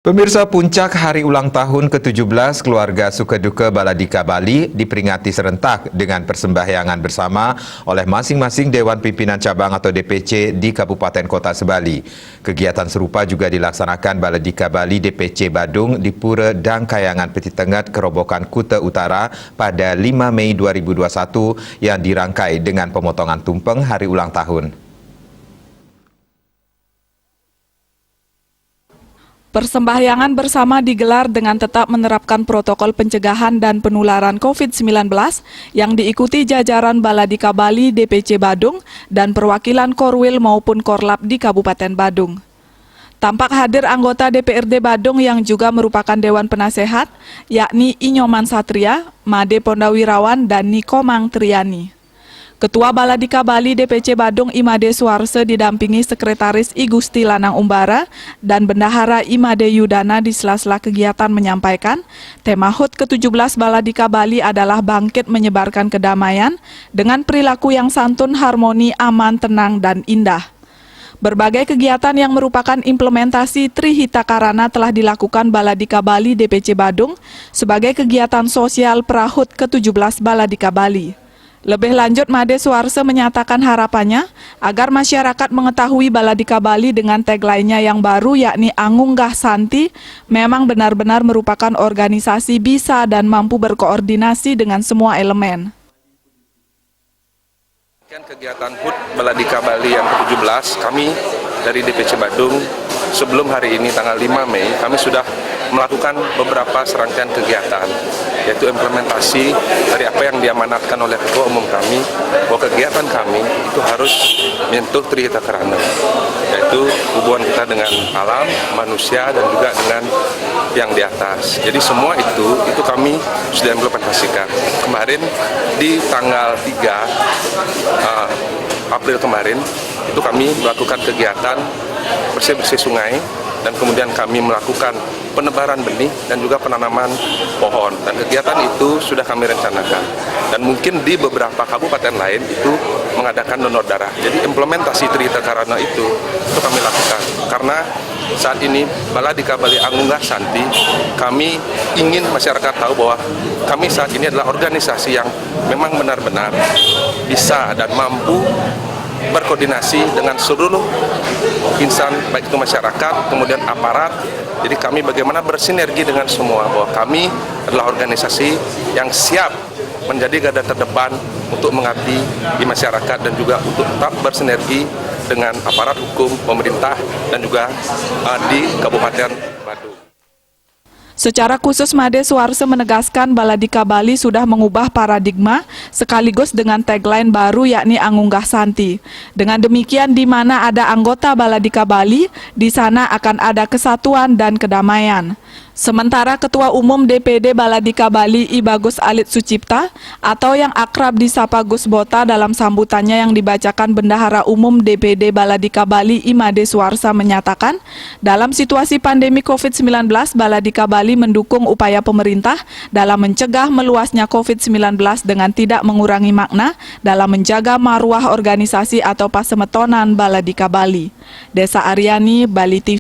Pemirsa, puncak hari ulang tahun ke-17 keluarga Sukaduka Baladika Bali diperingati serentak dengan persembahyangan bersama oleh masing-masing Dewan Pimpinan Cabang atau DPC di Kabupaten Kota Sebali. Kegiatan serupa juga dilaksanakan Baladika Bali DPC Badung di Pura Dangkayangan Peti Tengat, Kerobokan Kuta Utara pada 5 Mei 2021 yang dirangkai dengan pemotongan tumpeng hari ulang tahun. Persembahyangan bersama digelar dengan tetap menerapkan protokol pencegahan dan penularan COVID-19 yang diikuti jajaran Baladika Bali DPC Badung dan perwakilan Korwil maupun Korlap di Kabupaten Badung. Tampak hadir anggota DPRD Badung yang juga merupakan Dewan Penasehat, yakni Inyoman Satria, Made Pondawirawan, dan Nikomang Triani. Ketua Baladika Bali DPC Badung Imade Suarse didampingi Sekretaris I Gusti Lanang Umbara dan Bendahara Imade Yudana di sela-sela kegiatan menyampaikan tema HUT ke-17 Baladika Bali adalah bangkit menyebarkan kedamaian dengan perilaku yang santun, harmoni, aman, tenang, dan indah. Berbagai kegiatan yang merupakan implementasi Trihita Karana telah dilakukan Baladika Bali DPC Badung sebagai kegiatan sosial Prahut ke-17 Baladika Bali. Lebih lanjut, Made Suarse menyatakan harapannya agar masyarakat mengetahui Baladika Bali dengan tagline-nya yang baru yakni Angunggah Santi memang benar-benar merupakan organisasi bisa dan mampu berkoordinasi dengan semua elemen. Kegiatan HUT Baladika Bali yang ke-17, kami dari DPC Badung sebelum hari ini tanggal 5 Mei kami sudah melakukan beberapa serangkaian kegiatan, yaitu implementasi dari apa yang diamanatkan oleh Ketua Umum kami, bahwa kegiatan kami itu harus menyentuh Trihita Karana, yaitu hubungan kita dengan alam, manusia, dan juga dengan yang di atas. Jadi semua itu kami sudah implementasikan. Kemarin di tanggal 3 April kemarin, itu kami melakukan kegiatan bersih-bersih sungai, dan kemudian kami melakukan penebaran benih dan juga penanaman pohon. Dan kegiatan itu sudah kami rencanakan. Dan mungkin di beberapa kabupaten lain itu mengadakan donor darah. Jadi implementasi Trihita Karana itu kami lakukan. Karena saat ini Baladika Bali Angunggah Santi, kami ingin masyarakat tahu bahwa kami saat ini adalah organisasi yang memang benar-benar bisa dan mampu berkoordinasi dengan seluruh insan, baik itu masyarakat, kemudian aparat. Jadi kami bagaimana bersinergi dengan semua, bahwa kami adalah organisasi yang siap menjadi garda terdepan untuk mengabdi di masyarakat dan juga untuk tetap bersinergi dengan aparat hukum, pemerintah, dan juga di Kabupaten Badung. Secara khusus, Made Suarse menegaskan Baladika Bali sudah mengubah paradigma sekaligus dengan tagline baru yakni Angunggah Santi. Dengan demikian, di mana ada anggota Baladika Bali, di sana akan ada kesatuan dan kedamaian. Sementara Ketua Umum DPD Baladika Bali I Bagus Alit Sucipta atau yang akrab disapa Gus Bota dalam sambutannya yang dibacakan Bendahara Umum DPD Baladika Bali Imade Suarse menyatakan dalam situasi pandemi COVID-19 Baladika Bali mendukung upaya pemerintah dalam mencegah meluasnya COVID-19 dengan tidak mengurangi makna dalam menjaga maruah organisasi atau pasemetonan Baladika Bali. Desa Aryani, Bali TV.